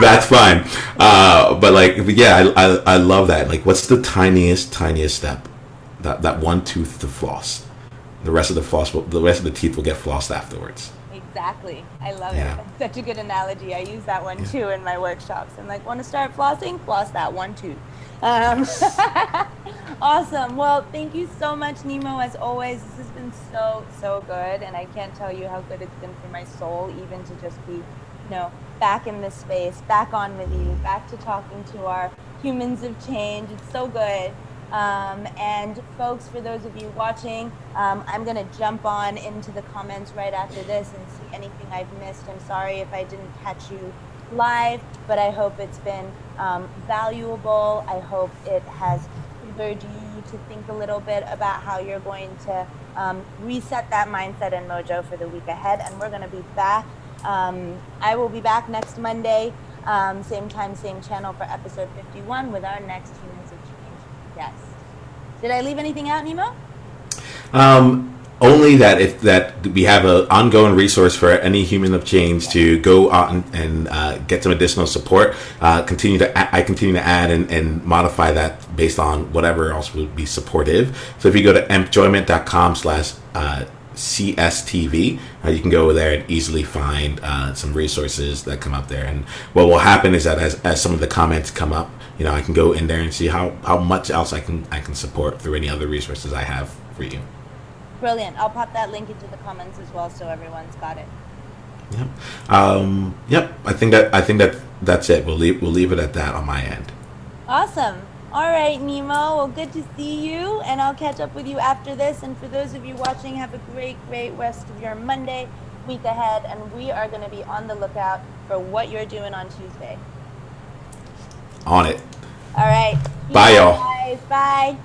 That's fine. But like, yeah, I love that. Like, what's the tiniest step? That one tooth to floss. The rest of the teeth will get flossed afterwards. Exactly. I love it. That's such a good analogy. I use that one too in my workshops. I'm like, want to start flossing? Floss that one tooth. Um, awesome. Well, thank you so much, Nemo. As always, this has been so good. And I can't tell you how good it's been for my soul, even to just be, back in this space, back on with you, back to talking to our humans of change. It's so good. And folks, for those of you watching, I'm going to jump on into the comments right after this and see anything I've missed. I'm sorry if I didn't catch you live, but I hope it's been valuable. I hope it has triggered you to think a little bit about how you're going to reset that mindset and mojo for the week ahead. And we're going to be back. I will be back next Monday, same time, same channel for episode 51 with our next Humans of Change guest. Did I leave anything out, Nemo? Only that if that we have an ongoing resource for any human of change to go out and get some additional support. I continue to add and modify that based on whatever else would be supportive. So if you go to empjoyment.com/CSTV, you can go over there and easily find some resources that come up there. And what will happen is that as some of the comments come up, I can go in there and see how much else I can support through any other resources I have for you. Brilliant. I'll pop that link into the comments as well, so everyone's got it. Yep. Yep. I think that's it. We'll leave it at that on my end. Awesome. All right, Nemo. Well, good to see you, and I'll catch up with you after this. And for those of you watching, have a great rest of your Monday, week ahead, and we are going to be on the lookout for what you're doing on Tuesday. On it. All right. Bye, y'all. Guys. Bye.